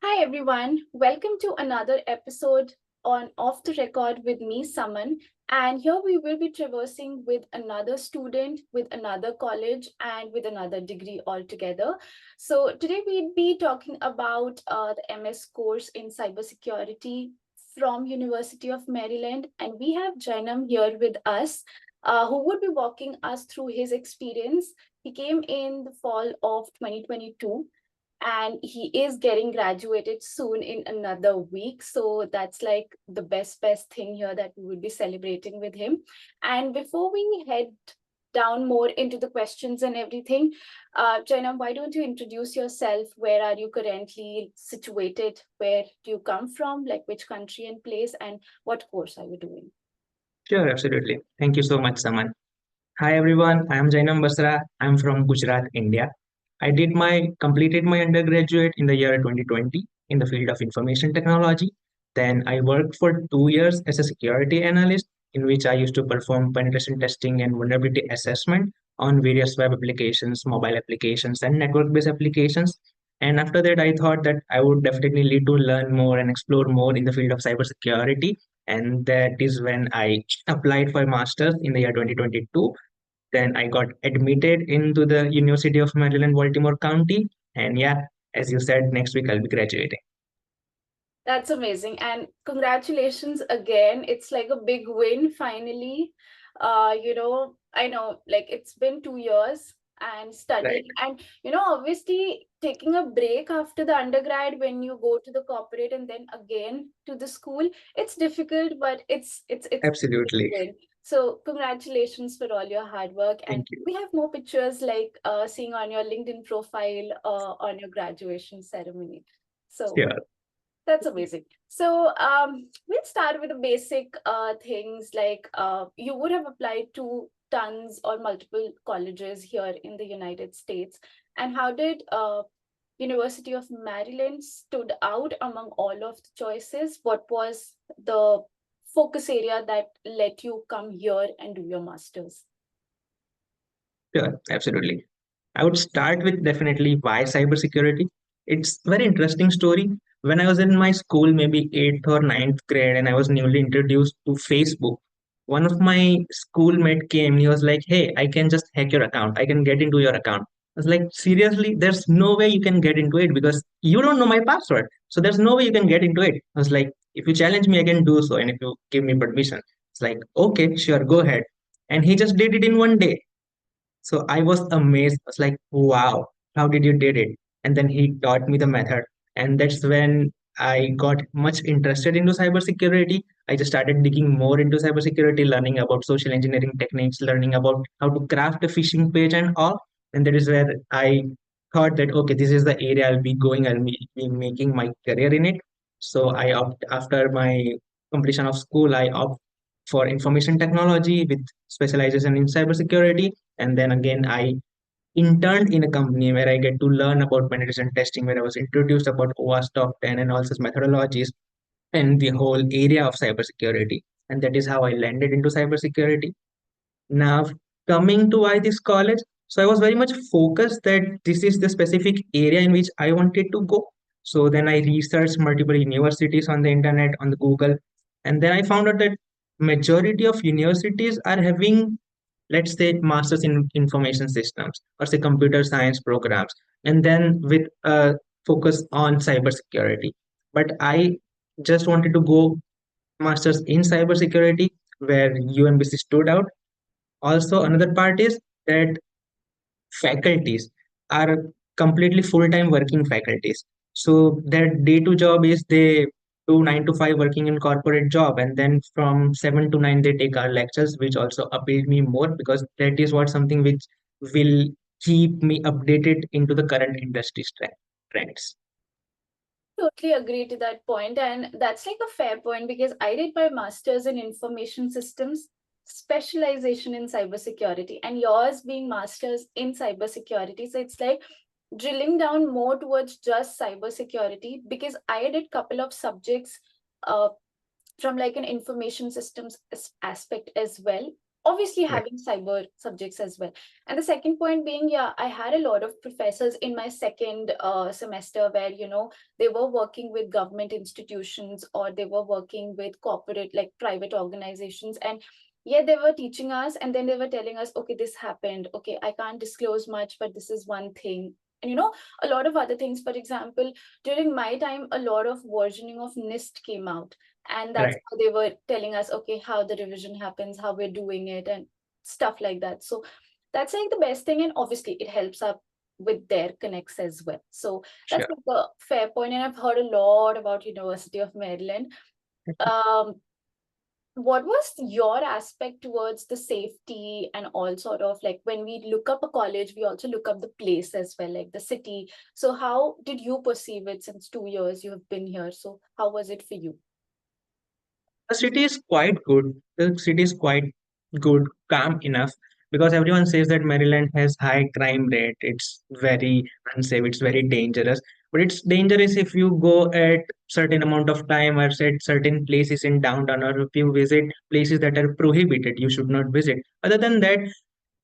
Hi everyone, welcome to another episode on Off the Record with me, Saman. And here we will be traversing with another student, with another college, and with another degree altogether. So today we'll be talking about the MS course in cybersecurity from University of Maryland, and we have Jainam here with us, who would be walking us through his experience. He came in the fall of 2022 and he is getting graduated soon in another week, so that's like the best thing here that we will be celebrating with him. And before we head down more into the questions and everything, Jainam, why don't you introduce yourself? Where are you currently situated? Where do you come from, like which country and place, and what course are you doing? Sure, absolutely. Thank you so much, Saman. Hi everyone, I am Jainam Basra. I'm from Gujarat, India. I completed my undergraduate in the year 2020 in the field of information technology. Then I worked for 2 years as a security analyst, in which I used to perform penetration testing and vulnerability assessment on various web applications, mobile applications, and network-based applications. And after that, I thought that I would definitely need to learn more and explore more in the field of cybersecurity. And that is when I applied for a master's in the year 2022. Then I got admitted into the University of Maryland, Baltimore County. And yeah, as you said, next week I'll be graduating. That's amazing. And congratulations again. It's like a big win finally. I know like it's been 2 years and Right. studying and obviously taking a break after the undergrad when you go to the corporate and then again to the school, it's difficult, but it's a big Absolutely. win. So congratulations for all your hard work. And Thank you. we have more pictures like seeing on your LinkedIn profile on your graduation ceremony. So Sure. that's amazing. So we'll start with the basic things like you would have applied to tons or multiple colleges here in the United States. And how did University of Maryland stood out among all of the choices? What was the focus area that let you come here and do your master's? Sure. Absolutely. I would start with definitely why cybersecurity. It's very interesting story. When I was in my school, maybe eighth or ninth grade, and I was newly introduced to Facebook, one of my schoolmate came. He was like, "Hey, I can just hack your account. I can get into your account." I was like, "Seriously? There's no way you can get into it because you don't know my password. So there's no way you can get into it." I was like, "If you challenge me, I can do so, and if you give me permission." It's like, "Okay, sure, go ahead." And he just did it in one day. So I was amazed. I was like, wow, how did you did it? And then he taught me the method. And that's when I got much interested into cybersecurity. I just started digging more into cybersecurity, learning about social engineering techniques, learning about how to craft a phishing page and all. And that is where I thought that, okay, this is the area I'll be going. Be making my career in it. So after my completion of school, I opt for information technology with specialization in cybersecurity. And then again, I interned in a company where I get to learn about penetration testing, where I was introduced about OWASP top 10 and also methodologies and the whole area of cybersecurity. And that is how I landed into cybersecurity. Now, coming to why this college, so I was very much focused that this is the specific area in which I wanted to go. So then I researched multiple universities on the internet, on the Google, and then I found out that majority of universities are having, let's say, masters in information systems or say computer science programs, and then with a focus on cybersecurity. But I just wanted to go masters in cybersecurity where UMBC stood out. Also, another part is that faculties are completely full-time working faculties. So their day-to job is they do 9 to 5 working in corporate job, and then from 7 to 9 they take our lectures, which also appealed me more because that is what something which will keep me updated into the current industry trends. Totally agree to that point, and that's like a fair point because I did my master's in information systems, specialization in cybersecurity, and yours being master's in cybersecurity. So it's like drilling down more towards just cybersecurity because I did couple of subjects uh, from like an information systems aspect as well. obviously Right. having cyber subjects as well. And the second point being, yeah, I had a lot of professors in my second semester where, they were working with government institutions, or they were working with corporate, like private organizations. And yeah, they were teaching us, and then they were telling us, okay, this happened. Okay, I can't disclose much, but this is one thing. And a lot of other things. For example, during my time, a lot of versioning of NIST came out, and that's Right. how they were telling us, okay, how the revision happens, how we're doing it, and stuff like that. So that's like the best thing, and obviously it helps up with their connects as well. So that's Sure. like a fair point, and I've heard a lot about University of Maryland. um what was your aspect towards the safety and all, sort of like when we look up a college, we also look up the place as well, like the city. So how did you perceive it? Since 2 years you have been here, so how was it for you? The city is quite good. The city is quite good, calm enough, because everyone says that Maryland has high crime rate. It's very unsafe. It's very dangerous. But it's dangerous if you go at certain amount of time or at certain places in downtown, or if you visit places that are prohibited, you should not visit. Other than that,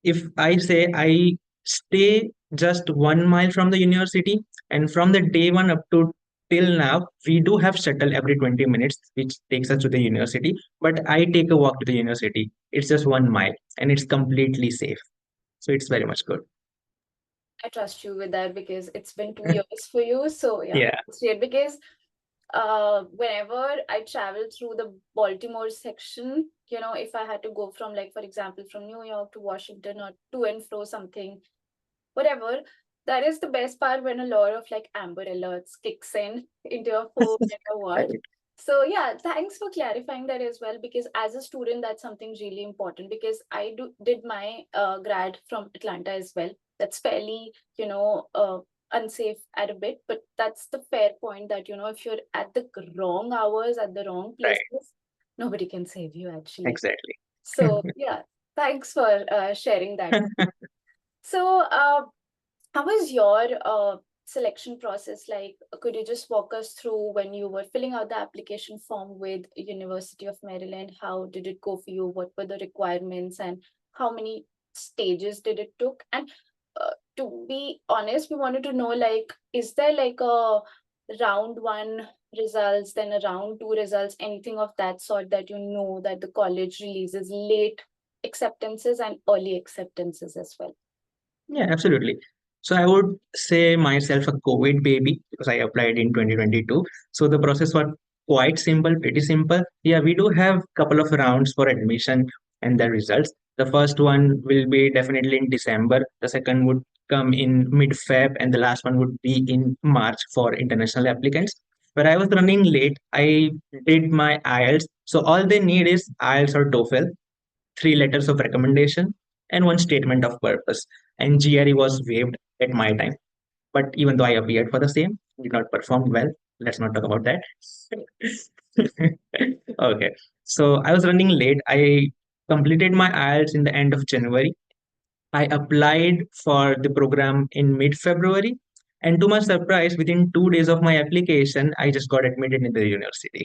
if I say I stay just 1 mile from the university, and from the day one up to till now, we do have shuttle every 20 minutes, which takes us to the university. But I take a walk to the university. It's just 1 mile, and it's completely safe. So it's very much good. I trust you with that because it's been 2 years for you. So yeah, Yeah, it's great because whenever I travel through the Baltimore section, if I had to go from, like, for example, from New York to Washington, or to and fro something, whatever, that is the best part, when a lot of like Amber Alerts kicks in into your phone and your watch. right, So yeah, thanks for clarifying that as well, because as a student, that's something really important, because I did my grad from Atlanta as well. That's fairly, unsafe at a bit, but that's the fair point, that, if you're at the wrong hours, at the wrong right, places, nobody can save you actually. exactly. So yeah, thanks for sharing that. So how was your selection process like? Could you just walk us through when you were filling out the application form with University of Maryland? How did it go for you? What were the requirements, and how many stages did it took? And to be honest, we wanted to know, like, is there like a round one results, then a round two results, anything of that sort, that that the college releases late acceptances and early acceptances as well? Yeah, absolutely. So I would say myself a COVID baby because I applied in 2022. So the process was quite simple, pretty simple. Yeah, we do have couple of rounds for admission and the results. The first one will be definitely in December. The second would come in mid-Feb, and the last one would be in March for international applicants. But I was running late. I did my IELTS. So all they need is IELTS or TOEFL, three letters of recommendation, and one statement of purpose. And GRE was waived at my time. But even though I appeared for the same, did not perform well. Let's not talk about that. Okay. So I was running late. I completed my IELTS in the end of January. I applied for the program in mid February. And to my surprise, within 2 days of my application, I just got admitted into the university.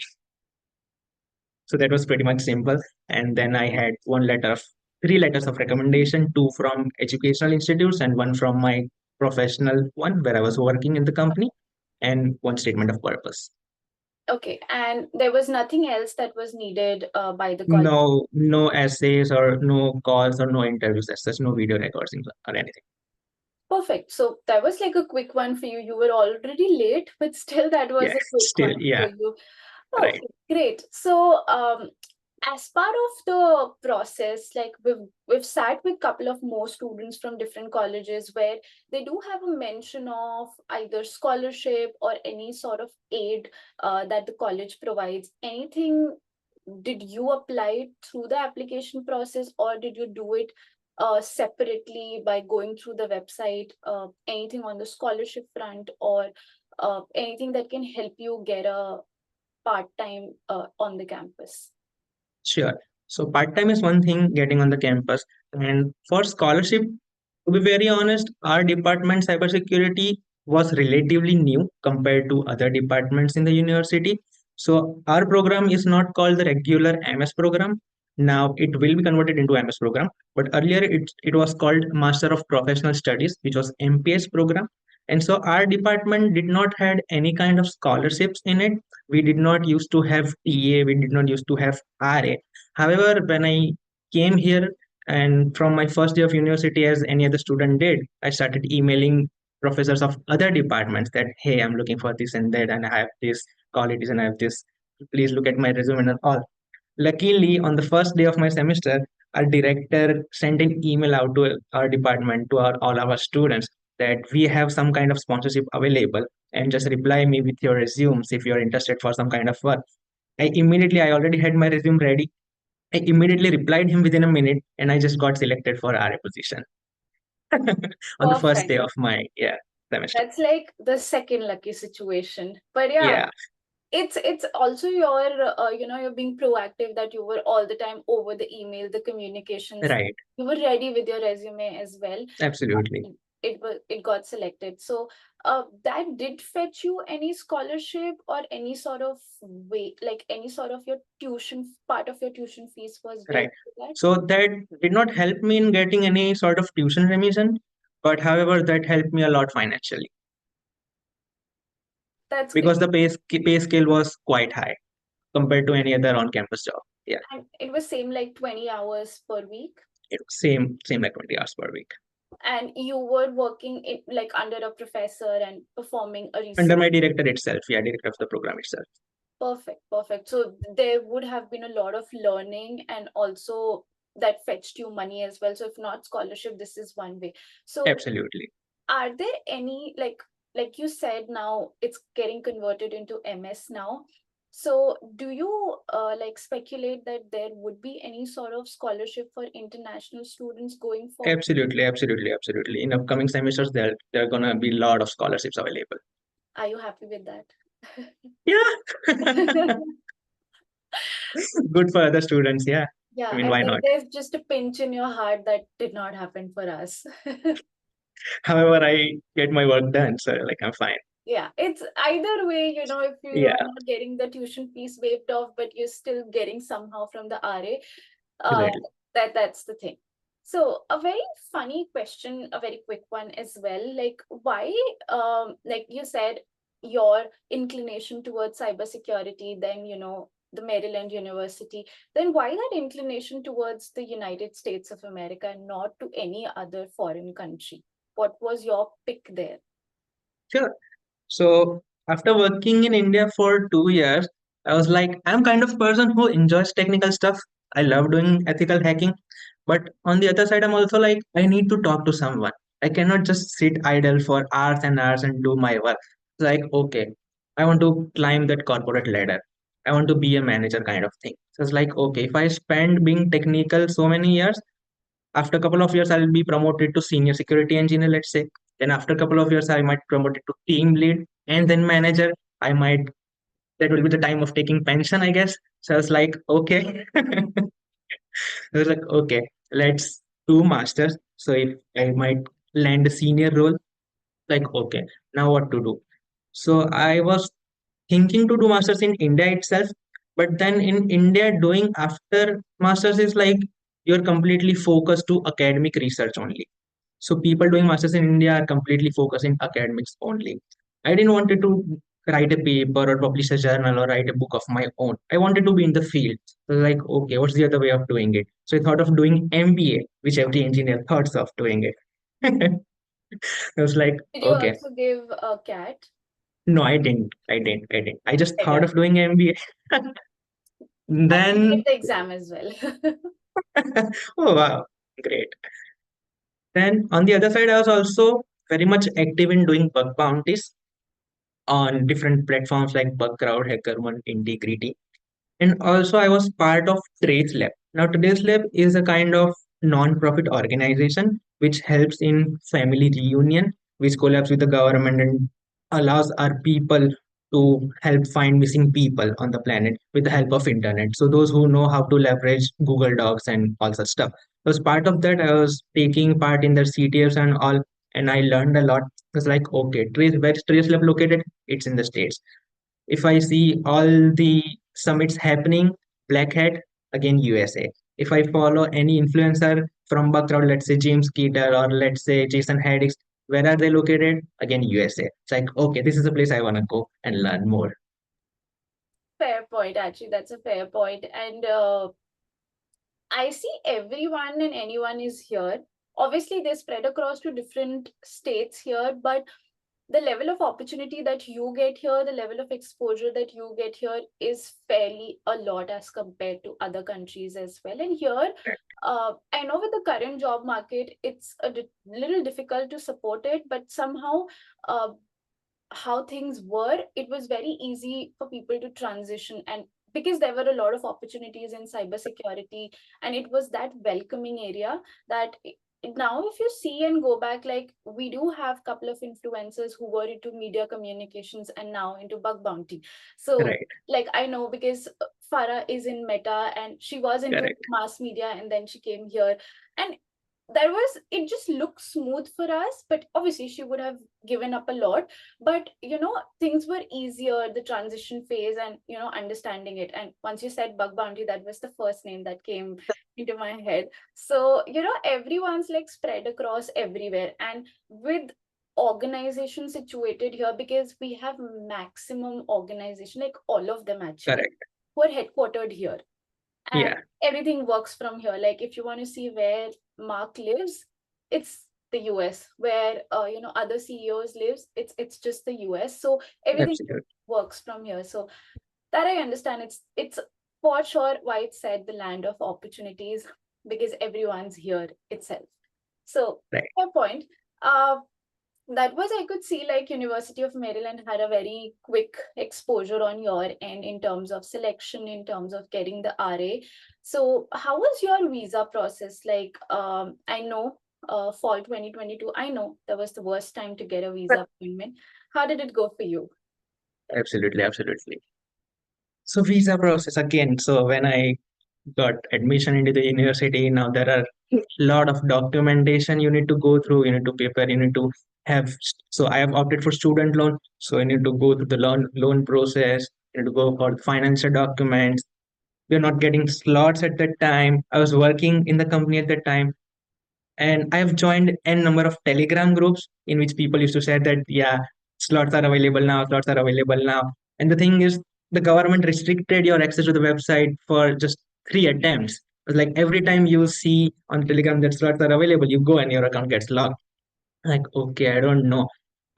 So that was pretty much simple. And then I had three letters of recommendation, two from educational institutes and one from my professional one where I was working in the company, and one statement of purpose. Okay, and there was nothing else that was needed by the college. No essays or no calls or no interviews as such, no video recordings or anything. Perfect. So that was like a quick one for you. You were already late, but still that Yeah, was a quick still, one for yeah, you. right. Okay, great. So as part of the process, like we've sat with a couple of more students from different colleges where they do have a mention of either scholarship or any sort of aid that the college provides. Anything, did you apply through the application process, or did you do it separately by going through the website? Anything on the scholarship front, or anything that can help you get a part-time on the campus? Sure. So part-time is one thing getting on the campus. And for scholarship, to be very honest, our department cybersecurity was relatively new compared to other departments in the university. So our program is not called the regular MS program. Now it will be converted into MS program, but earlier it was called Master of Professional Studies, which was MPS program. And so our department did not had any kind of scholarships in it. We did not used to have TA, we did not used to have RA. However, when I came here and from my first day of university, as any other student did, I started emailing professors of other departments that, hey, I'm looking for this and that, and I have this qualities and I have this. Please look at my resume and all. Luckily, on the first day of my semester, our director sent an email out to our department, to all our students, that we have some kind of sponsorship available and just reply me with your resumes if you're interested for some kind of work. I already had my resume ready. I immediately replied him within a minute and I just got selected for RA position on the first Perfect. day of my semester. That's like the second lucky situation. But yeah, Yeah, it's also your you're being proactive, that you were all the time over the email, the communications. right. You were ready with your resume as well. Absolutely. It got selected. So that did fetch you any scholarship or any sort of way, like any sort of your tuition, part of your tuition fees was Right. related to that? So that did not help me in getting any sort of tuition remission, but however, that helped me a lot financially That's great. because the pay scale was quite high compared to any other on-campus job. Yeah, And it was same like 20 hours per week, it was same like 20 hours per week and you were working it like under a professor and performing a under research. my director itself. Yeah, director of the program itself. Perfect, perfect. So there would have been a lot of learning, and also that fetched you money as well. So if not scholarship, this is one way. So Absolutely. are there any, like you said, now it's getting converted into MS now. So do you like speculate that there would be any sort of scholarship for international students going forward? Absolutely. In upcoming semesters, there are gonna be a lot of scholarships available. Are you happy with that? Yeah, good for other students. Yeah, I Yeah, mean, and why then not? there's just a pinch in your heart that did not happen for us. However, I get my work done, so like I'm fine. Yeah, it's either way, if you Yeah, are not getting the tuition fees waived off, but you're still getting somehow from the RA, uh, exactly. that's the thing. So a very funny question, a very quick one as well. Like why, like you said, your inclination towards cybersecurity, then the Maryland University, then why that inclination towards the United States of America and not to any other foreign country? What was your pick there? Sure. So after working in India for 2 years, I was like, I'm kind of person who enjoys technical stuff. I love doing ethical hacking. But on the other side, I'm also like, I need to talk to someone. I cannot just sit idle for hours and hours and do my work. Like, okay, I want to climb that corporate ladder. I want to be a manager kind of thing. So it's like, okay, if I spend being technical so many years, after a couple of years, I'll be promoted to senior security engineer, let's say. Then after a couple of years, I might promoted to team lead and then manager. I might that will be the time of taking pension, I guess. So I was like, okay. I was like, okay, let's do masters. So if I might land a senior role, like okay, now what to do? So I was thinking to do masters in India itself, but then in India, doing after masters is like you're completely focused to academic research only. So people doing masters in India are completely focused in academics only. I didn't want to write a paper or publish a journal or write a book of my own. I wanted to be in the field. So like, okay, what's the other way of doing it? So I thought of doing MBA, which every engineer thoughts of doing it. I was like, Did you okay, also give a cat? no, I didn't. I just thought Better. of doing MBA. I completed Then, the exam as well. oh wow, great. Then on the other side, I was also very much active in doing bug bounties on different platforms like Bugcrowd, HackerOne, Integrity. And also, I was part of Trace Lab. Now, Trace Lab is a kind of non-profit organization which helps in family reunion, which collabs with the government and allows our people to help find missing people on the planet with the help of internet. So those who know how to leverage Google Docs and all such stuff. As part of that, I was taking part in the CTFs and all, and I learned a lot. It's like, okay, where is Trace Lab located? It's in the States. If I see all the summits happening, Black Hat, again USA. If I follow any influencer from background, let's say James Keeter or let's say Jason Haddix, where are they located? Again, USA. It's like, okay, this is a place I want to go and learn more. Fair point, actually, that's a fair point. And I see everyone and anyone is here. Obviously, they spread across to different states here, but the level of opportunity that you get here, the level of exposure that you get here is fairly a lot as compared to other countries as well. And here, I know with the current job market, it's a little difficult to support it, but somehow uh, how things were, it was very easy for people to transition. And because there were a lot of opportunities in cybersecurity, and it was that welcoming area that now if you see and go back, like we do have a couple of influencers who were into media communications and now into bug bounty. So Right, like I know because Farah is in Meta and she was into correct, mass media and then she came here. And there was, it just looked smooth for us, but obviously she would have given up a lot. But things were easier, the transition phase, and understanding it. And once you said bug bounty, that was the first name that came into my head. So everyone's like spread across everywhere, and with organization situated here, because we have maximum organization, like all of them actually, correct. who are headquartered here, and Yeah, everything works from here. Like if you want to see where Mark lives, it's the US. Where other CEOs lives, it's just the US. So everything absolutely. works from here. So that I understand. It's for sure why it's said the land of opportunities, because everyone's here itself. So Right, fair point. Uh, that was, I could see like University of Maryland had a very quick exposure on your end in terms of selection, in terms of getting the RA. So how was your visa process? Like I know fall 2022, I know that was the worst time to get a visa appointment. How did it go for you? absolutely, absolutely. So visa process again. So when I got admission into the university, now there are a lot of documentation you need to go through. You need to prepare. You need to have. So I have opted for student loan. So you need to go through the loan process. You need to go for financial documents. We are not getting slots at that time. I was working in the company at that time, and I have joined n number of Telegram groups in which people used to say that yeah, slots are available now, slots are available now. And the thing is, the government restricted your access to the website for just 3 attempts. It's like every time you see on Telegram that slots are available, you go and your account gets locked. Like, okay, I don't know.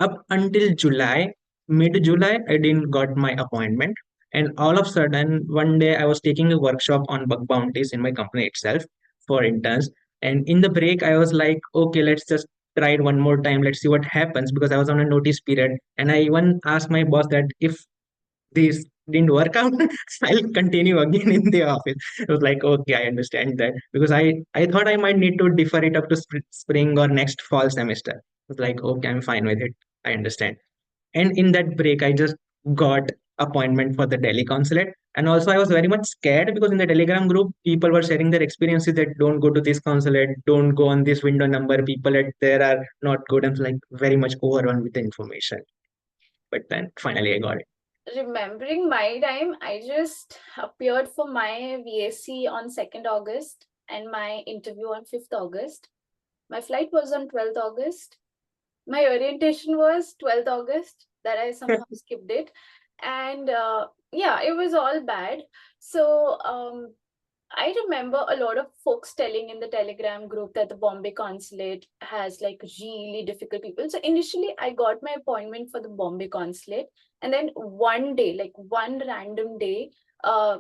Up until July, mid July, I didn't got my appointment. And all of a sudden, one day I was taking a workshop on bug bounties in my company itself for interns. And in the break, I was like, okay, let's just try it one more time. Let's see what happens because I was on a notice period. And I even asked my boss that if this didn't work out, I'll continue again in the office. I was like, okay, I understand that because I thought I might need to defer it up to spring or next fall semester. I was like, okay, I'm fine with it. I understand. And in that break, I just got appointment for the Delhi consulate. And also, I was very much scared because in the Telegram group, people were sharing their experiences that don't go to this consulate, don't go on this window number. People at there are not good. I'm like very much overrun with the information. But then finally, I got it. Remembering my time, I just appeared for my VSC on 2nd August and my interview on 5th August. My flight was on 12th August. My orientation was 12th August, that I somehow skipped it. And yeah, it was all bad. So I remember a lot of folks telling in the Telegram group that the Bombay consulate has like really difficult people. So initially, I got my appointment for the Bombay consulate. And then one day, like one random day,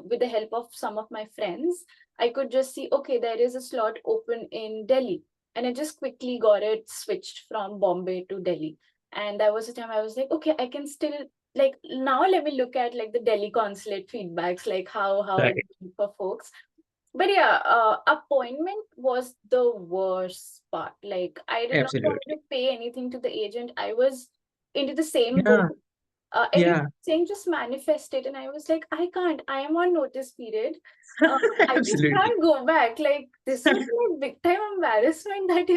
with the help of some of my friends, I could just see, okay, there is a slot open in Delhi. And I just quickly got it switched from Bombay to Delhi. And that was the time I was like, okay, I can still, like, now let me look at like the Delhi consulate feedbacks, like how Right. it went for folks. But yeah, appointment was the worst part. Like I did not want to Absolutely. pay anything to the agent. I was into the same boat. Yeah. Everyone Yeah. saying just manifest it, and I was like, I can't. I am on notice period. Uh, I just Absolutely. can't go back. Like this would be like big time embarrassment that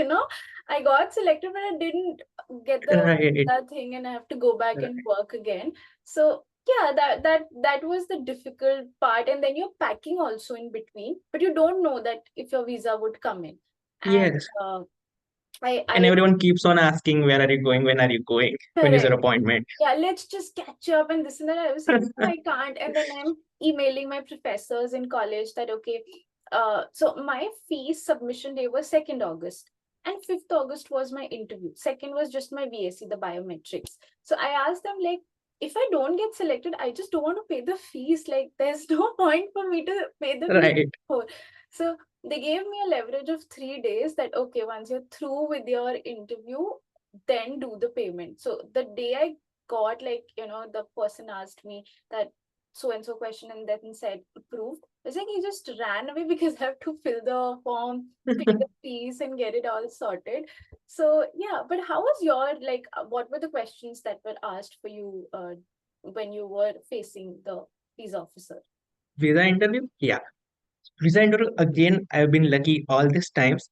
I got selected, but I didn't get the Right. that thing, and I have to go back Right. and work again. So yeah, that was the difficult part, and then you're packing also in between, but you don't know that if your visa would come in. And Yes. uh, I And I everyone keeps on asking, where are you going? When are you going? When is your correct. appointment? Yeah, let's just catch up and this and that. I was like, no, I can't. And then I'm emailing my professors in college that okay, so my fees submission day was 2nd August. And 5th August was my interview. Second was just my VSC, the biometrics. So I asked them like, if I don't get selected, I just don't want to pay the fees. Like there's no point for me to pay the fees Right. for. So they gave me a leverage of 3 days that okay, once you're through with your interview, then do the payment. So the day I got like, the person asked me that so and so question and then said approved. It's like he just ran away because I have to fill the form, pay the fees, and get it all sorted. So yeah, but how was your like? What were the questions that were asked for you when you were facing the visa officer? Visa interview? Yeah. Visa interview, again, I've been lucky all these times.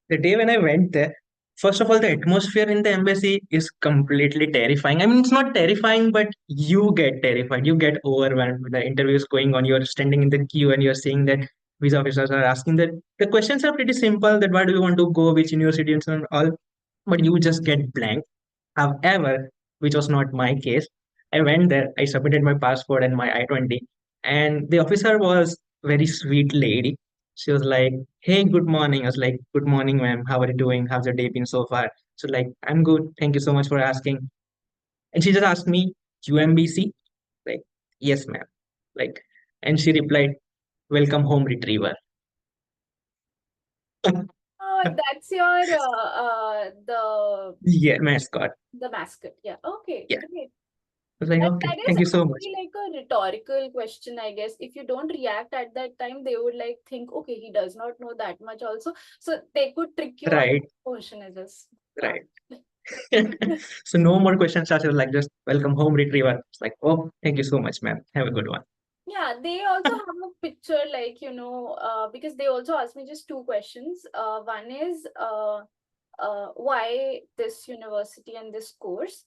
The day when I went there, first of all, the atmosphere in the embassy is completely terrifying. I mean, it's not terrifying, but you get terrified. You get overwhelmed with the interviews going on. You're standing in the queue and you're seeing that visa officers are asking that the questions are pretty simple that where do you want to go, which university and all, but you just get blank. However, which was not my case, I went there, I submitted my passport and my I-20, and the officer was very sweet lady. She was like, "Hey, good morning." I was like, "Good morning, ma'am. How are you doing? How's your day been so far?" So like, "I'm good. Thank you so much for asking." And she just asked me, "UMBC?" Like, "Yes, ma'am." Like, and she replied, "Welcome home, retriever." Oh, that's your Yeah, mascot. the mascot. Yeah. Okay, Yeah. great. I was like, That "Okay, is thank you so much." actually like a rhetorical question, I guess. If you don't react at that time, they would like think, okay, he does not know that much also. So they could trick you on Right, that portion as a right. So no more questions asked. It was like just welcome home retriever. It's like, oh, thank you so much, man. Have a good one. Yeah, they also have a picture like, because they also asked me just two questions. One is why this university and this course,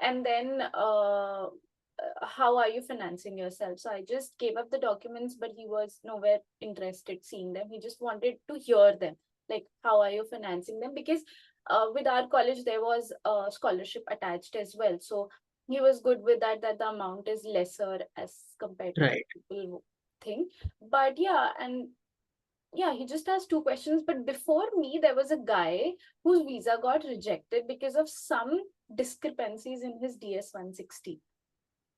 and then how are you financing yourself? So I just gave up the documents, but he was nowhere interested seeing them. He just wanted to hear them, like how are you financing them? Because with our college there was a scholarship attached as well. So he was good with that, that the amount is lesser as compared to what Right. people think. But yeah, and yeah, he just asked two questions. But before me, there was a guy whose visa got rejected because of some discrepancies in his DS 160.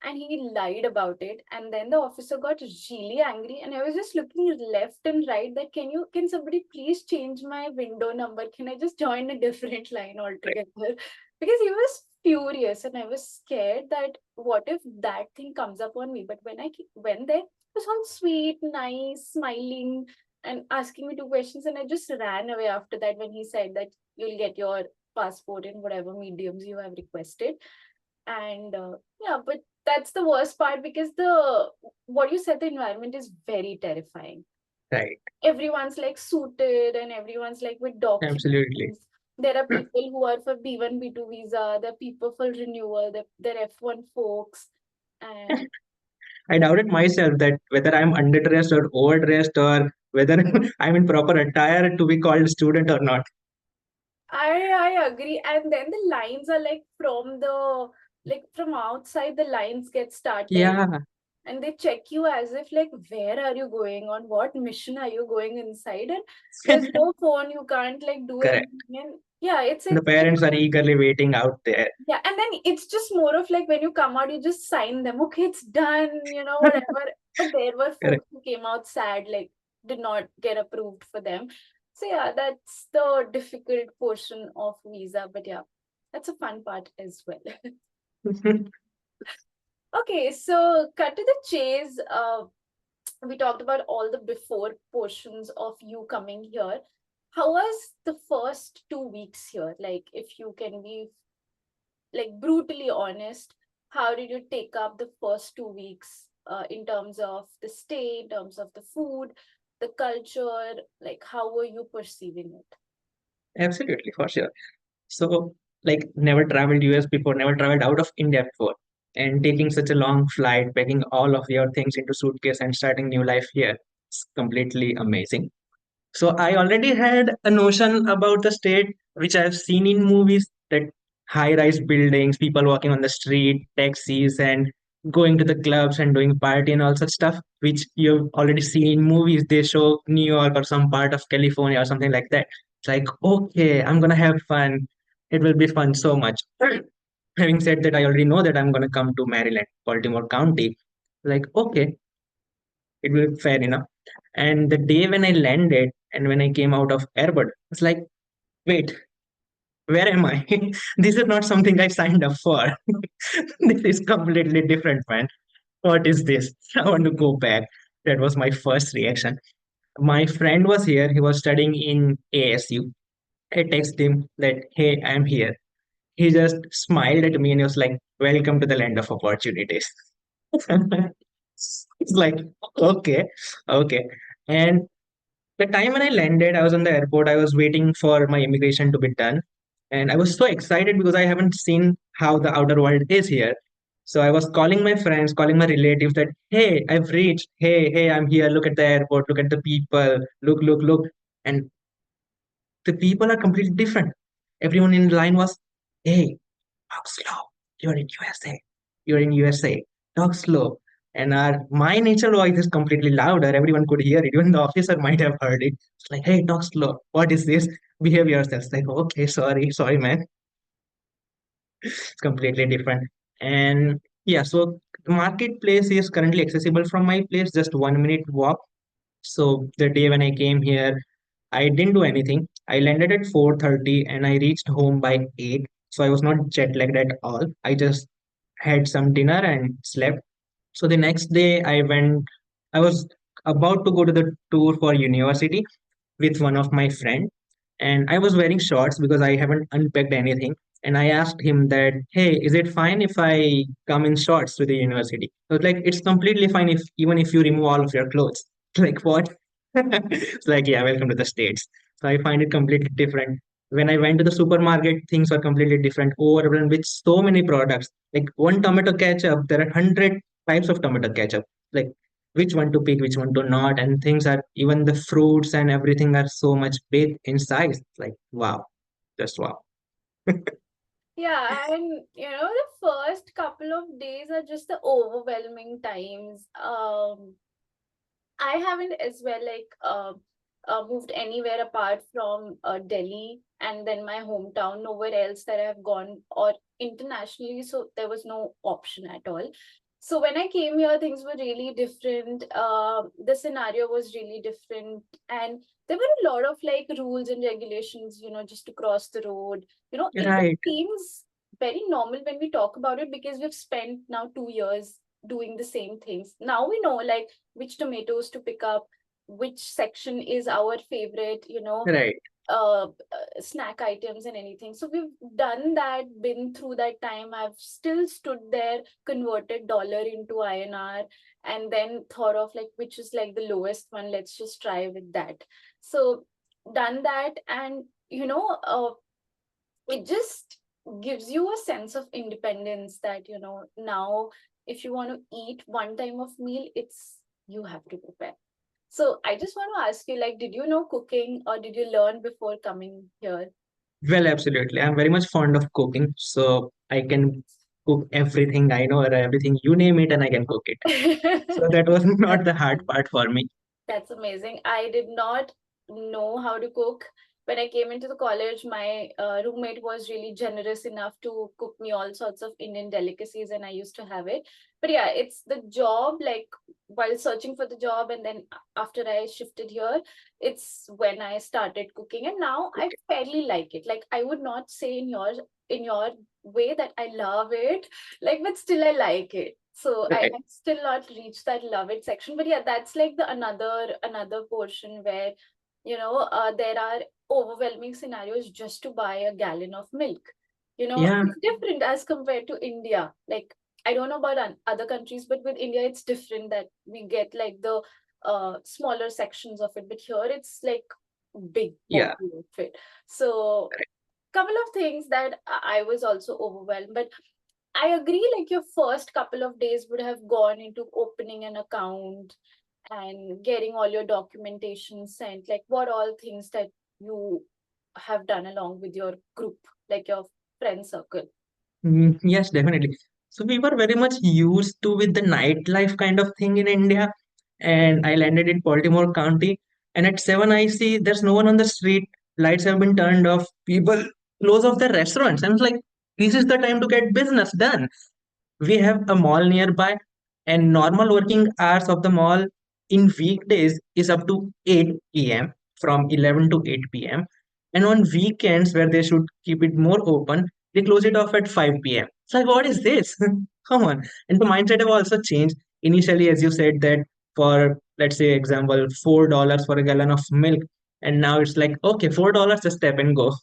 And he lied about it. And then the officer got really angry. And I was just looking left and right that can somebody please change my window number? Can I just join a different line Right. altogether? Because he was furious and I was scared that what if that thing comes up on me? But when I went there, it was all sweet, nice, smiling, and asking me two questions. And I just ran away after that when he said that you'll get your passport in whatever mediums you have requested. And yeah, but that's the worst part because the what you said, the environment is very terrifying. Right. Everyone's like suited and everyone's like with Absolutely. documents. There are people who are for B1 B2 visa, there are people for renewal, they're F1 folks. And I doubted myself that whether I'm underdressed or overdressed or whether I'm in proper attire to be called student or not. I agree. And then the lines are like from outside the lines get started Yeah, and they check you as if like where are you going, on what mission are you going inside, and there's no phone, you can't like do correct. anything. And yeah, The parents are eagerly waiting out there. yeah, and then it's just more of like when you come out you just sign them, okay, it's done, whatever. But there were Correct. folks who came out sad, like did not get approved for them. So yeah, that's the difficult portion of visa, but yeah, that's a fun part as well. Okay, so cut to the chase. We talked about all the before portions of you coming here. How was the first 2 weeks here? Like, if you can be like brutally honest, how did you take up the first 2 weeks in terms of the stay, in terms of the food, the culture? Like, how were you perceiving it? Absolutely, for sure. So, like, never traveled US before, never traveled out of India before. and taking such a long flight, packing all of your things into suitcase and starting new life here. It's completely amazing. So I already had a notion about the state, which I've seen in movies, that high-rise buildings, people walking on the street, taxis, and going to the clubs and doing party and all such stuff, which you've already seen in movies. They show New York or some part of California or something like that. It's like, okay, I'm gonna have fun. It will be fun so much. Having said that, I already know that I'm gonna come to Maryland, Baltimore County. Like, okay, it will be fair enough. And the day when I landed and when I came out of airport, it's like, wait, where am I? This is not something I signed up for. This is completely different, man. What is this? I want to go back. That was my first reaction. My friend was here. He was studying in ASU. I texted him that, hey, I'm here. He just smiled at me and he was like, welcome to the land of opportunities. It's like, okay, okay. And the time when I landed, I was on the airport. I was waiting for my immigration to be done. And I was so excited because I haven't seen how the outer world is here. So I was calling my friends, calling my relatives that, hey, I've reached. Hey, I'm here. Look at the airport. Look at the people. Look. And the people are completely different. Everyone in line was, hey, talk slow. You're in USA. You're in USA. Talk slow. And my nature voice is completely louder. Everyone could hear it. Even the officer might have heard it. It's like, hey, talk slow. What is this? Behave yourself. It's like, okay, sorry, man. It's completely different. And yeah, so the marketplace is currently accessible from my place, just 1 minute walk. So the day when I came here, I didn't do anything. I landed at 4:30 and I reached home by 8. So I was not jet lagged at all. I just had some dinner and slept. So the next day I was about to go to the tour for university with one of my friend, and I was wearing shorts because I haven't unpacked anything. And I asked him that, hey, is it fine if I come in shorts to the university? I was like, it's completely fine if even if you remove all of your clothes. Like what? It's like, yeah, welcome to the States. So I find it completely different. When I went to the supermarket, things were completely different, overrun with so many products. Like one tomato ketchup, there are 100 types of tomato ketchup. Like which one to pick, which one to not, and things are even the fruits and everything are so much big in size. Like wow, just wow. Yeah, and the first couple of days are just the overwhelming times. I haven't as well moved anywhere apart from Delhi and then my hometown, nowhere else that I've gone or internationally, so there was no option at all. So when I came here, things were really different. The scenario was really different, and there were a lot of like rules and regulations, just to cross the road. It just Right, seems very normal when we talk about it because we've spent now 2 years doing the same things. Now we know like which tomatoes to pick up, which section is our favorite, right. snack items and anything. So we've done that, been through that time. I've still stood there, converted dollar into INR, and then thought of like which is like the lowest one. Let's just try with that. So done that, and it just gives you a sense of independence that now if you want to eat one time of meal, it's you have to prepare. So I just want to ask you, like, did you know cooking or did you learn before coming here? Well, absolutely. I'm very much fond of cooking, so I can cook everything I know or everything you name it, and I can cook it. So that was not That's the hard part for me. That's amazing. I did not know how to cook. When I came into the college, my roommate was really generous enough to cook me all sorts of Indian delicacies, and I used to have it. But yeah, it's the job, like while searching for the job, and then after I shifted here, it's when I started cooking, and now I fairly like it. Like I would not say in your way that I love it, like, but still I like it. So I Right. have still not reached that love it section, but yeah, that's like the another portion where there are overwhelming scenarios just to buy a gallon of milk. Yeah, It's different as compared to India. Like I don't know about other countries, but with India, it's different that we get like the smaller sections of it, but here it's like big yeah. bottle of it. So couple of things that I was also overwhelmed, but I agree, like your first couple of days would have gone into opening an account and getting all your documentation sent, like what all things that you have done along with your group, like your friend circle. Yes, definitely. So we were very much used to with the nightlife kind of thing in India, and I landed in Baltimore County. And at 7, I see there's no one on the street. Lights have been turned off. People close off their restaurants. I was like, this is the time to get business done. We have a mall nearby, and normal working hours of the mall in weekdays is up to 8 p.m. from 11 to 8 p.m. And on weekends, where they should keep it more open, they close it off at 5 p.m. It's like, what is this? Come on. And the mindset have also changed. Initially, as you said, that for, let's say, example, $4 for a gallon of milk. And now it's like, okay, $4, just tap and go.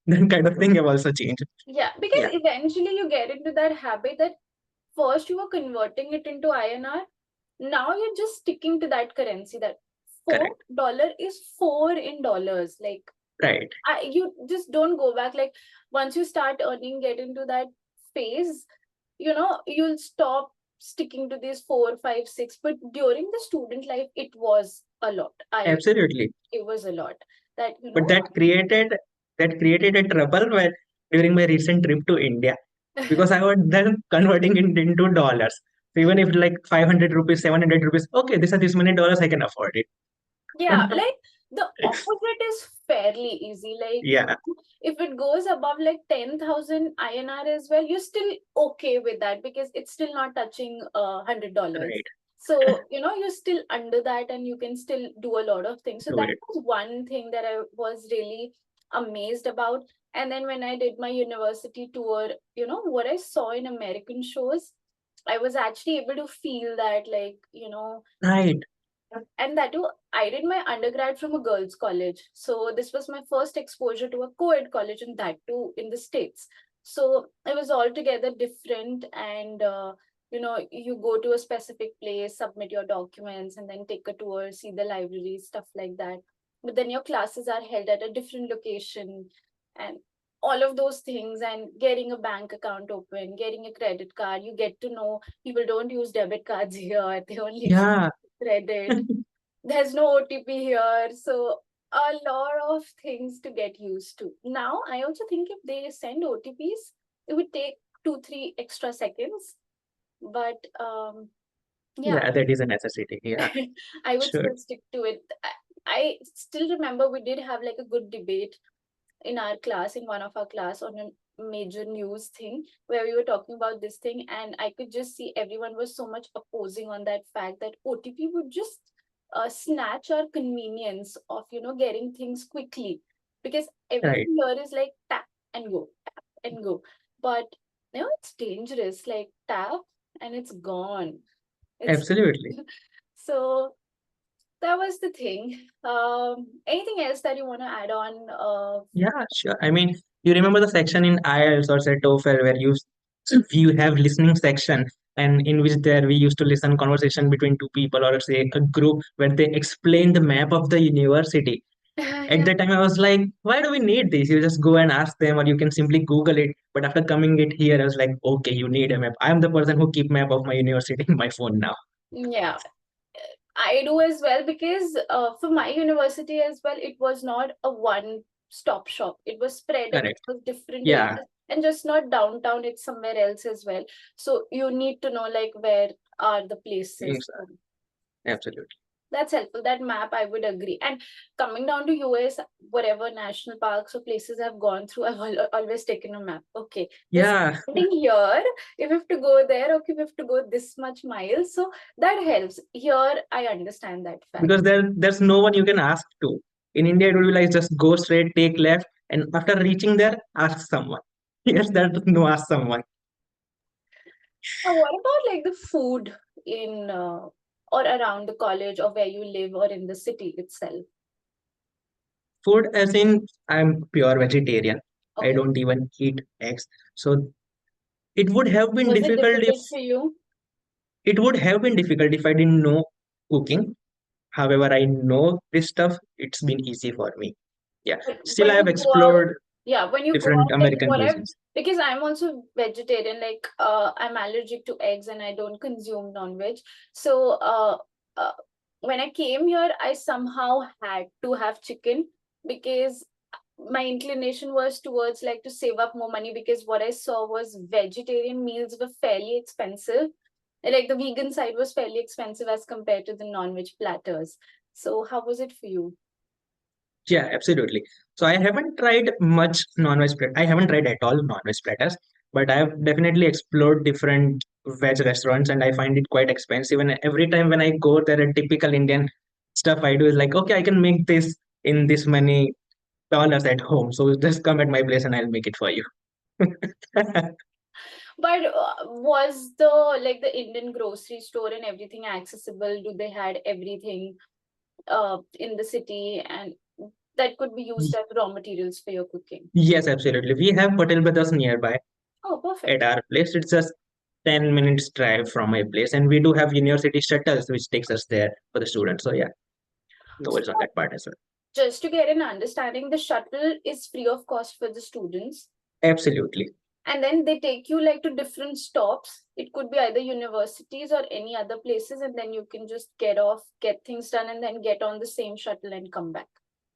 That kind of thing have also changed. Yeah, because Yeah, eventually you get into that habit that first you were converting it into INR. Now you're just sticking to that currency, that correct. $4 is four in dollars. Like Right. you just don't go back. Like once you start earning, get into that phase, you'll stop sticking to these four, five, six. But during the student life, it was a lot. Absolutely. It was a lot that, But that created a trouble where during my recent trip to India, because I was then converting it into dollars. So even if like 500 rupees, 700 rupees, okay, this are this many dollars, I can afford it. yeah, like the opposite is fairly easy. Like Yeah, if it goes above like 10,000 INR as well, you're still okay with that because it's still not touching $100. right. So, you're still under that and you can still do a lot of things. So Do that it. was one thing that I was really amazed about. And then when I did my university tour, what I saw in American shows, I was actually able to feel that, like, Right. and that too, I did my undergrad from a girls' college. So this was my first exposure to a co-ed college, and that too in the States. So it was altogether different. And, you go to a specific place, submit your documents, and then take a tour, see the library, stuff like that. But then your classes are held at a different location and all of those things, and getting a bank account open, getting a credit card, you get to know people don't use debit cards here, they only use Yeah, credit. There's no OTP here. So a lot of things to get used to. Now, I also think if they send OTPs, it would take 2, 3 extra seconds. But yeah, yeah, that is a necessity. Yeah, I would sure. still stick to it. I still remember we did have like a good debate in our class, in one of our class, on a major news thing where we were talking about this thing, and I could just see everyone was so much opposing on that fact that OTP would just snatch our convenience of getting things quickly, because Right. everything here is like tap and go. But it's dangerous, like tap and it's gone. It's Absolutely. so that was the thing. Anything else that you want to add on? Yeah, sure. I mean, you remember the section in IELTS or say TOEFL where you have listening section, and in which there we used to listen conversation between two people or say a group where they explain the map of the university. At Yeah. that time, I was like, why do we need this? You just go and ask them, or you can simply Google it. But after coming it here, I was like, okay, you need a map. I'm the person who keep map of my university in my phone now. Yeah, I do as well, because for my university as well, it was not a one stop shop. It was spread Correct. across different Yeah, areas, and just not downtown, it's somewhere else as well. So you need to know like where are the places. things are absolutely. That's helpful. That map, I would agree. And coming down to US, whatever national parks or places I've gone through, I've always taken a map. Okay, this Yeah, thing here, if you have to go there, okay, we have to go this much miles. So that helps. Here, I understand that fact. because there's no one you can ask to. In India, it would be like just go straight, take left, and after reaching there, ask someone. Yes, there's no ask someone. Now, what about like the food in or around the college or where you live or in the city itself? Food, as in, I'm pure vegetarian. I Okay. don't even eat eggs. So it would have been Was it difficult if difficult for you? it would have been difficult if I didn't know cooking. However, I know this stuff. It's been easy for me. Yeah. But Still, I have you go out explored. Yeah, when you go different out, like American what I've, cuisines. because I'm also vegetarian, like I'm allergic to eggs and I don't consume non-veg. So uh when I came here, I somehow had to have chicken because my inclination was towards like to save up more money, because what I saw was vegetarian meals were fairly expensive. Like the vegan side was fairly expensive as compared to the non-veg platters. So how was it for you? Yeah, absolutely. So I haven't tried much non-veg plat. I haven't tried at all non-veg platters, but I have definitely explored different veg restaurants, and I find it quite expensive. And every time when I go there, a typical Indian stuff I do is like, okay, I can make this in this many dollars at home. So just come at my place and I'll make it for you. But was the like the Indian grocery store and everything accessible? Do they had everything in the city and that could be used as raw materials for your cooking? Yes, absolutely. We have Patel Brothers nearby Oh, at perfect. our place. It's just 10 minutes drive from my place, and we do have university shuttles which takes us there for the students. So yeah, no So worries on that part as well. just to get an understanding, the shuttle is free of cost for the students. Absolutely. And then they take you like to different stops. It could be either universities or any other places, and then you can just get off, get things done, and then get on the same shuttle and come back.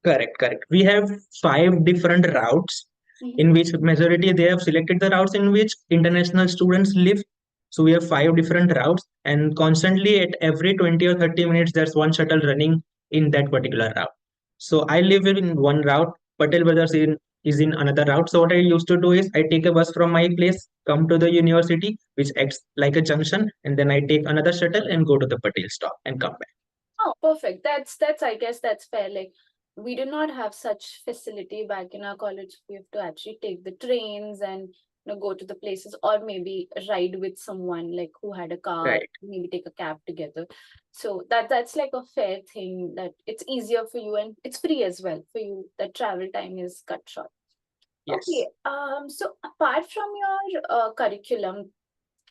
Correct, correct. We have five different routes Mhm. in which majority they have selected the routes in which international students live. So we have five different routes, and constantly at every 20 or 30 minutes, there's one shuttle running in that particular route. So I live in one route, Patel Brothers is in another route. So what I used to do is I take a bus from my place, come to the university, which acts like a junction, and then I take another shuttle and go to the Patel stop and come back. Oh, perfect. That's I guess that's fair. Like we do not have such facility back in our college. We have to actually take the trains and go to the places, or maybe ride with someone like who had a car, Right. maybe take a cab together. So that's like a fair thing, that it's easier for you and it's free as well for you. That travel time is cut short. Yes. Okay. So apart from your curriculum,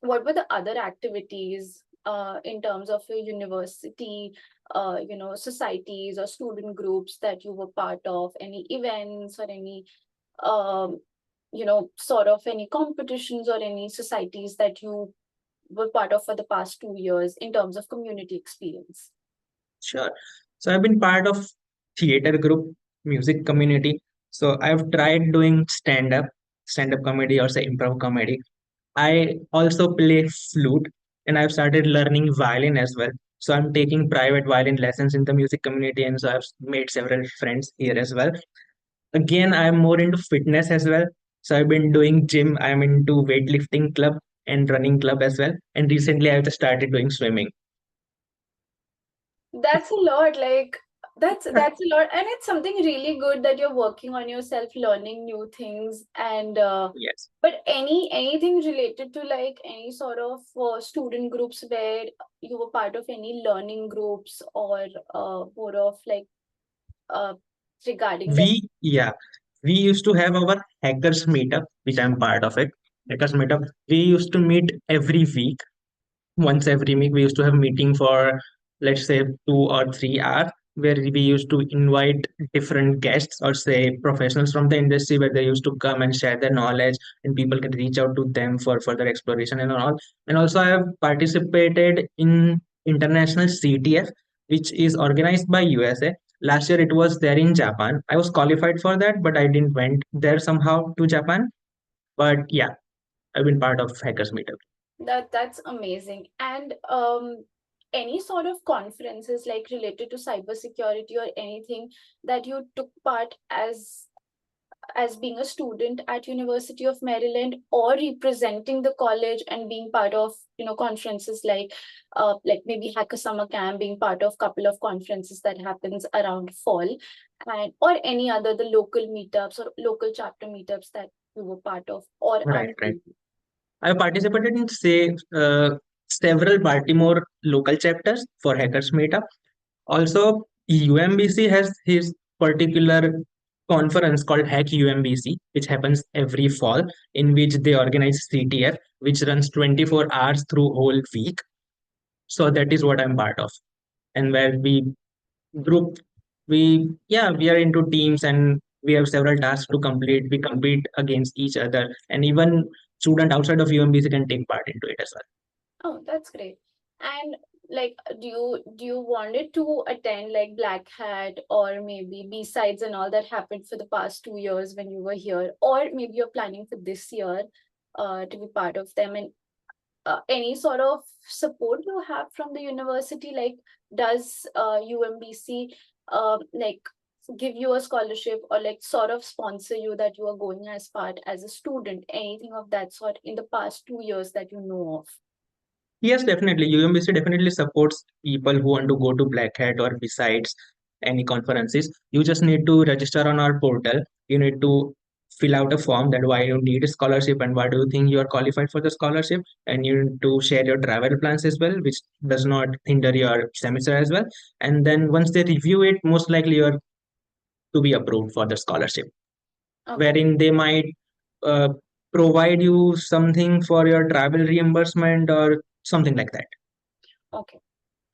what were the other activities in terms of your university, societies or student groups that you were part of? Any events or any, um, sort of any competitions or any societies that you were part of for the past 2 years in terms of community experience? Sure. So I've been part of theater group, music community. So I've tried doing stand up comedy or say improv comedy. I also play flute, and I've started learning violin as well. So I'm taking private violin lessons in the music community, and so I've made several friends here as well. Again, I'm more into fitness as well. So I've been doing gym. I'm into weightlifting club and running club as well. And recently I've just started doing swimming. That's a lot. Like that's a lot, and it's something really good that you're working on yourself, learning new things, and Yes. but anything related to like any sort of student groups where you were part of any learning groups, or more of like uh regarding that. Yeah, we used to have our hackers meetup, which I'm part of it. Hackers meetup. We used to meet every week. Once every week, we used to have meeting for, let's say, 2 or 3 hours, where we used to invite different guests or say professionals from the industry, where they used to come and share their knowledge, and people can reach out to them for further exploration and all. And also, I have participated in international CTF, which is organized by USA. Last year, it was there in Japan. I was qualified for that, but I didn't went there somehow to Japan. But yeah, I've been part of Hackers Meetup. That's amazing. And any sort of conferences like related to cybersecurity or anything that you took part as being a student at University of Maryland, or representing the college and being part of conferences like maybe Hacker Summer Camp, being part of couple of conferences that happens around fall, and or any other the local meetups or local chapter meetups that you were part of or are Right, right. doing. I participated in say several Baltimore local chapters for Hackers Meetup. Also, UMBC has his particular conference called Hack UMBC, which happens every fall, in which they organize CTF, which runs 24 hours through whole week. So that is what I'm part of, and where we group we yeah we are into teams, and we have several tasks to complete. We compete against each other, and even student outside of UMBC can take part into it as well. Oh, that's great. And like, do you wanted to attend like Black Hat or maybe B-sides and all that happened for the past 2 years when you were here, or maybe you're planning for this year to be part of them? And any sort of support you have from the university? Like, does UMBC like give you a scholarship or like sort of sponsor you that you are going as part as a student? Anything of that sort in the past 2 years that you know of? Yes, definitely. UMBC definitely supports people who want to go to Black Hat or besides any conferences. You just need to register on our portal. You need to fill out a form that why you need a scholarship and why do you think you are qualified for the scholarship. And you need to share your travel plans as well, which does not hinder your semester as well. And then once they review it, most likely you're to be approved for the scholarship, Okay. wherein they might uh, provide you something for your travel reimbursement or something like that. Okay.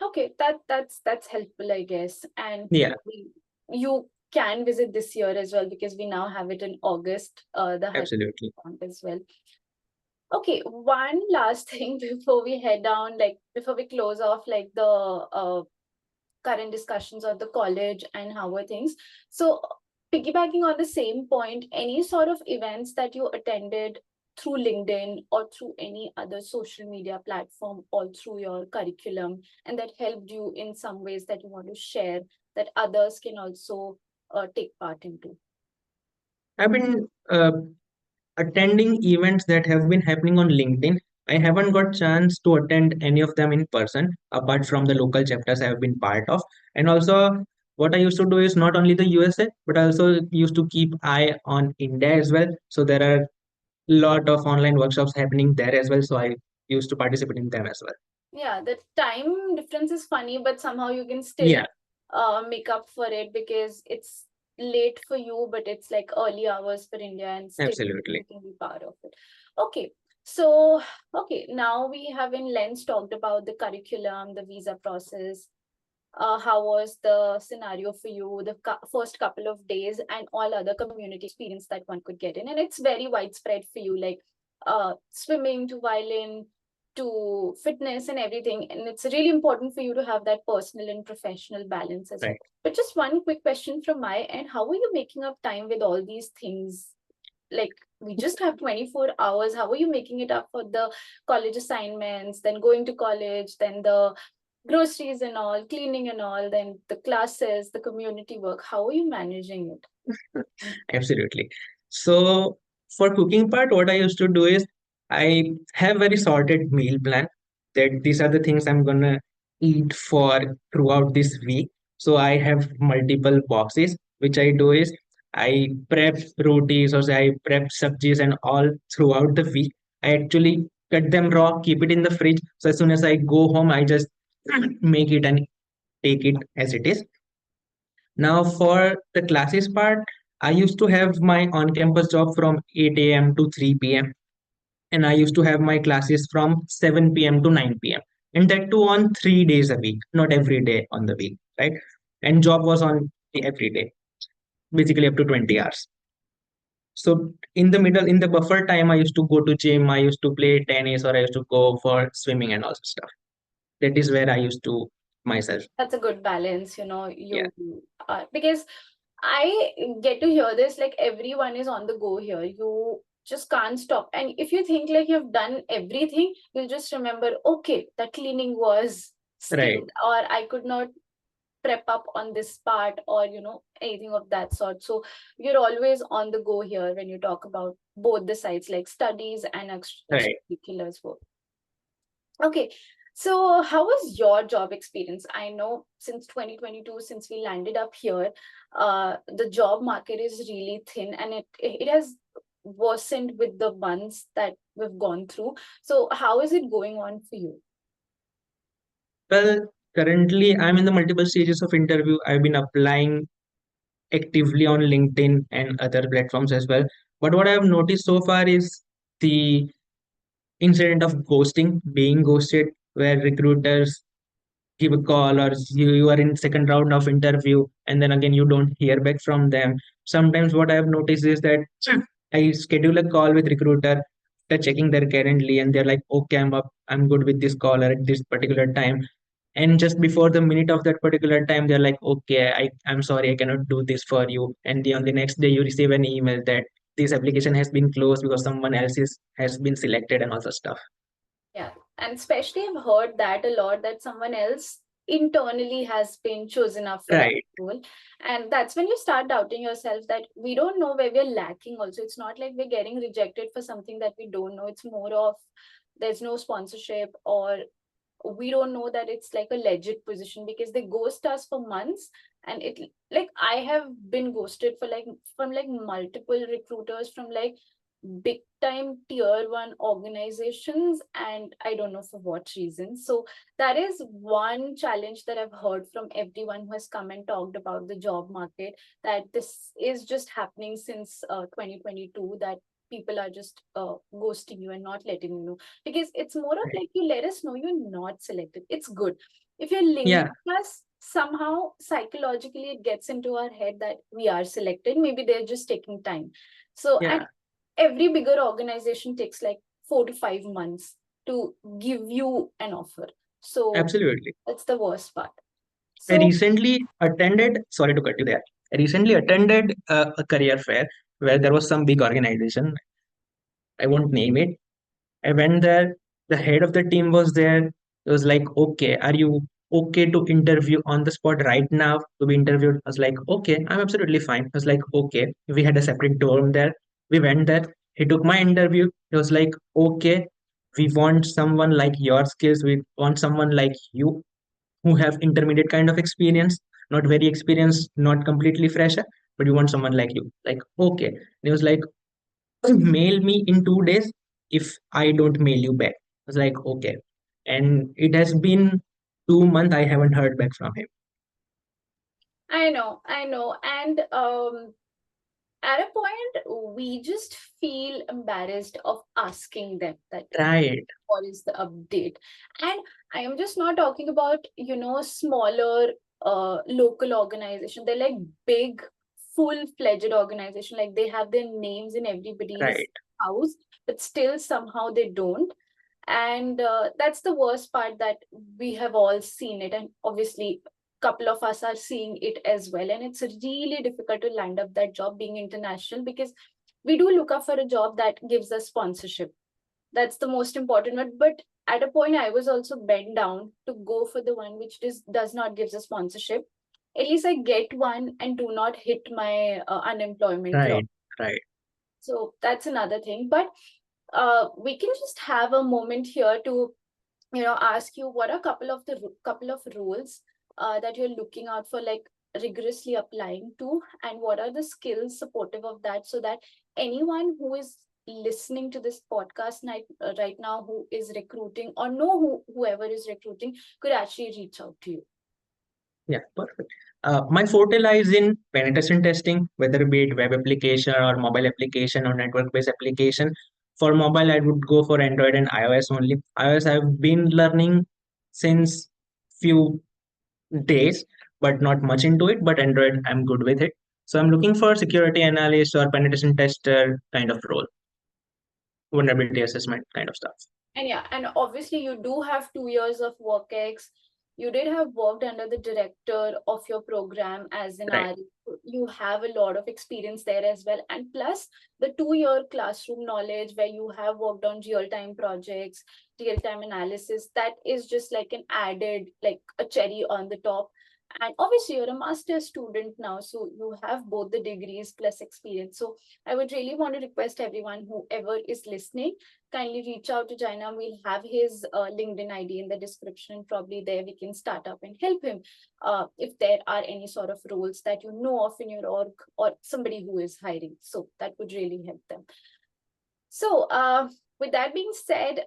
Okay, that's helpful, I guess. And Yeah, you can visit this year as well because we now have it in August, the high absolutely. count as well. Okay, one last thing before we head down, like before we close off, like the current discussions of the college and how are things. So, piggybacking on the same point, any sort of events that you attended through LinkedIn or through any other social media platform or through your curriculum and that helped you in some ways that you want to share that others can also take part into? I've been attending events that have been happening on LinkedIn. I haven't got chance to attend any of them in person, apart from the local chapters I have been part of. And also, what I used to do is not only the USA, but I also used to keep eye on India as well. So there are a lot of online workshops happening there as well. So I used to participate in them as well. Yeah, the time difference is funny, but somehow you can still Yeah, make up for it because it's late for you, but it's like early hours for India and still you absolutely. can be part of it. Okay. So, okay, now we have in length talked about the curriculum, the visa process, how was the scenario for you the first couple of days and all other community experience that one could get in, and it's very widespread for you, like swimming to violin to fitness and everything, and it's really important for you to have that personal and professional balance as well. Right. But just one quick question from my end: how are you making up time with all these things? Like, we just have 24 hours. How are you making it up for the college assignments, then going to college, then the groceries and all, cleaning and all, then the classes, the community work? How are you managing it? Absolutely. So for cooking part, what I used to do is I have very sorted meal plan that these are the things I'm gonna eat for throughout this week. So I have multiple boxes, which I do is I prep rotis or say I prep sabjis and all throughout the week. I actually cut them raw, keep it in the fridge. So as soon as I go home, I just make it and take it as it is. Now, for the classes part, I used to have my on campus job from 8 a.m. to 3 p.m. And I used to have my classes from 7 p.m. to 9 p.m. And that too on 3 days a week, not every day on the week, right? And job was on every day, basically up to 20 hours. So in the middle, in the buffer time, I used to go to gym, I used to play tennis, or I used to go for swimming and all that stuff. That is where I used to myself. That's a good balance, Yeah, because I get to hear this like everyone is on the go here. You just can't stop. And if you think like you've done everything, you'll just remember, okay, that cleaning was right, skipped, or I could not prep up on this part, or anything of that sort. So you're always on the go here when you talk about both the sides, like studies and right. extracurriculars work. Okay. So, how was your job experience? I know since 2022, since we landed up here, the job market is really thin, and it has worsened with the months that we've gone through. So, how is it going on for you? Well, currently I'm in the multiple stages of interview. I've been applying actively on LinkedIn and other platforms as well. But what I have noticed so far is the incident of ghosting, being ghosted, where recruiters give a call, or you are in second round of interview and then again you don't hear back from them. Sometimes what I have noticed is that I schedule a call with recruiter after checking their calendly, and they're like, okay, I'm good with this caller at this particular time. And just before the minute of that particular time, they're like, okay, I'm sorry, I cannot do this for you. And on the next day you receive an email that this application has been closed because someone else has been selected and all the stuff. Yeah, and especially I've heard that a lot, that someone else internally has been chosen up for that Right. role. And that's when you start doubting yourself, that we don't know where we're lacking also. It's not like we're getting rejected for something that we don't know. It's more of there's no sponsorship, or we don't know that it's like a legit position, because they ghost us for months. And it, like, I have been ghosted for like from like multiple recruiters from like big time tier one organizations, and I don't know for what reason. So that is one challenge that I've heard from everyone who has come and talked about the job market, that this is just happening since 2022, that people are just ghosting you and not letting you know, because it's more of Right. like, you let us know you're not selected, it's good. If you're lingering Yeah. us, somehow psychologically it gets into our head that we are selected, maybe they're just taking time. So, and Yeah. every bigger organization takes like 4 to 5 months to give you an offer. So Absolutely. that's the worst part. I So recently attended, sorry to cut you there. I recently attended a career fair where there was some big organization. I won't name it. I went there. The head of the team was there. It was like, okay, are you okay to interview on the spot right now to be interviewed? I was like, okay, I'm absolutely fine. I was like, okay. We had a separate dorm there. We went there. He took my interview. He was like, okay, we want someone like your skills. We want someone like you who have intermediate kind of experience, not very experienced, not completely fresher, but you want someone like you. Like, okay. And he was like, mail me in 2 days if I don't mail you back. I was like, okay. And it has been 2 months, I haven't heard back from him. I know. And at a point we just feel embarrassed of asking them that Right, what is the update. And I am just not talking about, you know, smaller local organization. They're like big full-fledged organization, like they have their names in everybody's right, house, but still somehow they don't. And that's the worst part, that we have all seen it, and obviously couple of us are seeing it as well. And it's really difficult to land up that job being international, because we do look up for a job that gives us sponsorship. That's the most important one. But at a point I was also bent down to go for the one which does not gives a sponsorship. At least I get one and do not hit my unemployment clause. right, right, So that's another thing. But we can just have a moment here to, you know, ask you what are couple of rules that you're looking out for, like rigorously applying to, and what are the skills supportive of that, so that anyone who is listening to this podcast right now, who is recruiting or know whoever is recruiting, could actually reach out to you. yeah, perfect. My forte lies in penetration testing, whether be it web application or mobile application or network-based application. For mobile, I would go for Android and iOS only. iOS I've been learning since few days, but not much into it. But Android, I'm good with it. So I'm looking for security analyst or penetration tester kind of role, vulnerability assessment kind of stuff. And yeah, and obviously you do have 2 years of work ex. You did have worked under the director of your program as an Right, RE. You have a lot of experience there as well. And plus the 2 year classroom knowledge where you have worked on real-time projects, real-time analysis, that is just like an added, like a cherry on the top. And obviously you're a master's student now, so you have both the degrees plus experience. So I would really want to request everyone, whoever is listening, kindly reach out to Jainam. We'll have his LinkedIn ID in the description. Probably there we can start up and help him if there are any sort of roles that you know of in your org, or somebody who is hiring. So that would really help them. So with that being said,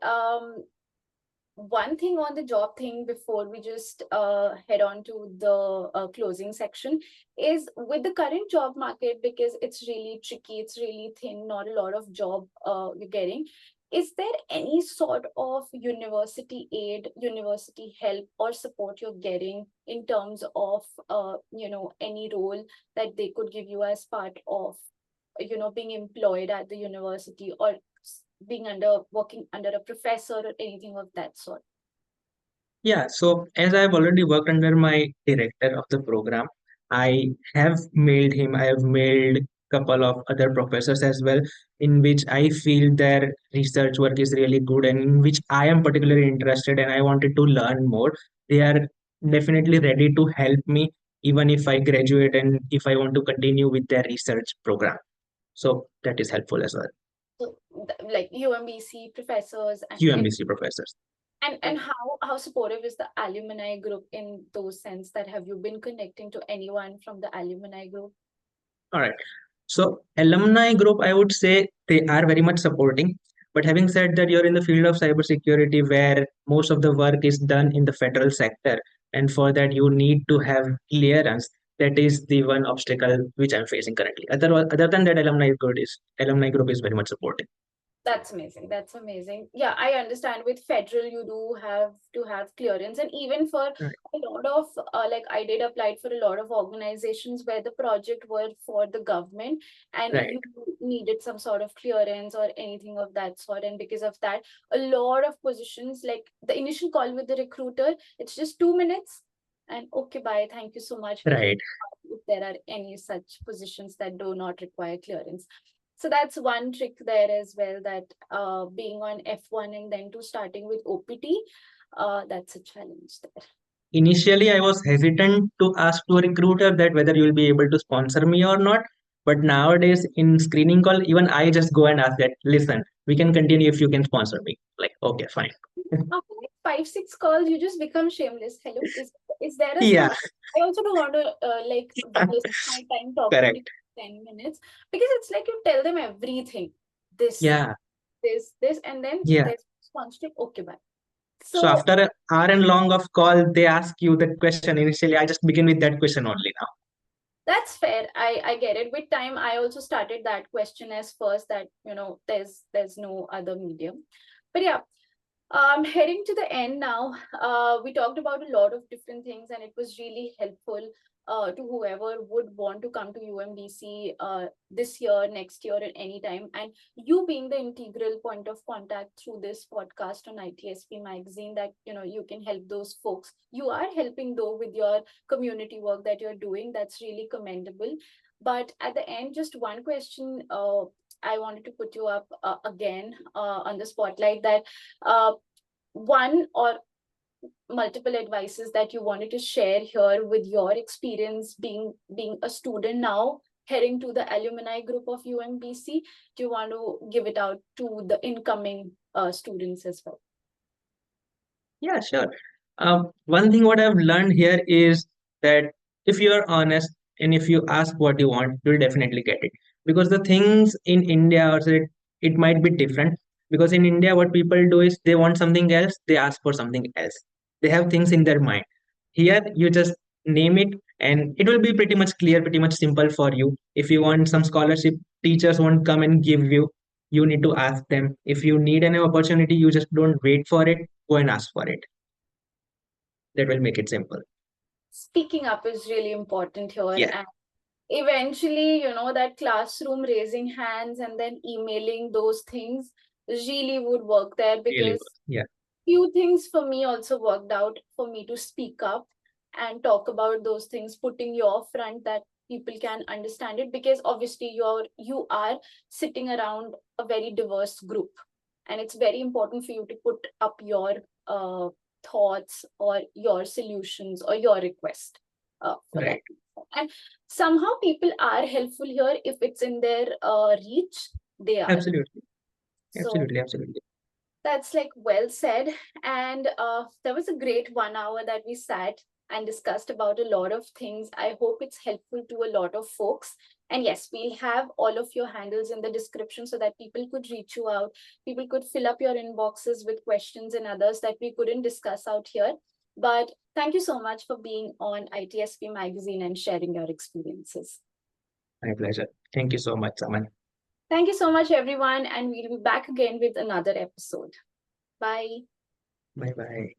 one thing on the job thing before we just head on to the closing section is, with the current job market, because it's really tricky, it's really thin, not a lot of job you're getting. is there any sort of university aid, university help or support you're getting in terms of, any role that they could give you as part of, being employed at the university, or being working under a professor or anything of that sort? Yeah, so as I've already worked under my director of the program, I have mailed him, I have mailed couple of other professors as well, in which I feel their research work is really good and in which I am particularly interested and I wanted to learn more. They are definitely ready to help me even if I graduate and if I want to continue with their research program. So that is helpful as well. So, like UMBC professors and UMBC professors. and how supportive is the alumni group in those sense, that have you been connecting to anyone from the alumni group? All right. So alumni group, I would say they are very much supporting. But having said that, you're in the field of cybersecurity where most of the work is done in the federal sector, and for that you need to have clearance. That is the one obstacle which I'm facing currently. Other than that, alumni group is very much supporting. That's amazing. That's amazing. Yeah, I understand with federal, you do have to have clearance. And even for Right. a lot of, like I did apply for a lot of organizations where the project were for the government, and Right. you needed some sort of clearance or anything of that sort. And because of that, a lot of positions, like the initial call with the recruiter, it's just 2 minutes and okay, bye. Thank you so much. We'll Right. if there are any such positions that do not require clearance. So that's one trick there as well, that being on F1 and then to starting with OPT, that's a challenge there. Initially, I was hesitant to ask to a recruiter that whether you will be able to sponsor me or not. But nowadays, in screening call, even I just go and ask that, listen, we can continue if you can sponsor me. Like, okay, fine. After like 5, 6 calls, you just become shameless. Hello, is there a Yeah, slot? I also don't want to like waste my time talking to correct. you 10 minutes, because it's like you tell them everything, this, Yeah, this, and then yeah. there's sponsorship. Okay, bye. So So after an hour and long of call, they ask you that question. Initially, I just begin with that question only now. that's fair. I get it. With time, I also started that question as first, that there's no other medium. But yeah, heading to the end now. We talked about a lot of different things, and it was really helpful to whoever would want to come to UMBC this year, next year, at any time. And you being the integral point of contact through this podcast on ITSP magazine, that you can help those folks. You are helping though with your community work that you're doing. That's really commendable. But at the end, just one question. I wanted to put you up again on the spotlight, that uh, one or multiple advices that you wanted to share here with your experience being a student now, heading to the alumni group of UMBC. Do you want to give it out to the incoming students as well? Yeah, sure. One thing what I've learned here is that if you are honest and if you ask what you want, you'll definitely get it. Because the things in India, or say, it might be different. Because in India, what people do is they want something else, they ask for something else. They have things in their mind. Here, you just name it, and it will be pretty much clear, pretty much simple for you. If you want some scholarship, teachers won't come and give you. You need to ask them. If you need an opportunity, you just don't wait for it, go and ask for it. That will make it simple. Speaking up is really important here, Yeah, and eventually, that classroom raising hands and then emailing those things really would work there, really because was. Yeah, few things for me also worked out for me to speak up and talk about those things, putting your front, that people can understand it, because obviously you are sitting around a very diverse group, and it's very important for you to put up your thoughts or your solutions or your request for that. right. And somehow people are helpful here. If it's in their reach, they are. Absolutely. So Absolutely. Absolutely. that's like well said. And that was a great 1 hour that we sat and discussed about a lot of things. I hope it's helpful to a lot of folks. And yes, we'll have all of your handles in the description so that people could reach you out. People could fill up your inboxes with questions and others that we couldn't discuss out here. But thank you so much for being on ITSP Magazine and sharing your experiences. My pleasure. Thank you so much, Saman. Thank you so much, everyone, and we'll be back again with another episode. Bye. Bye bye.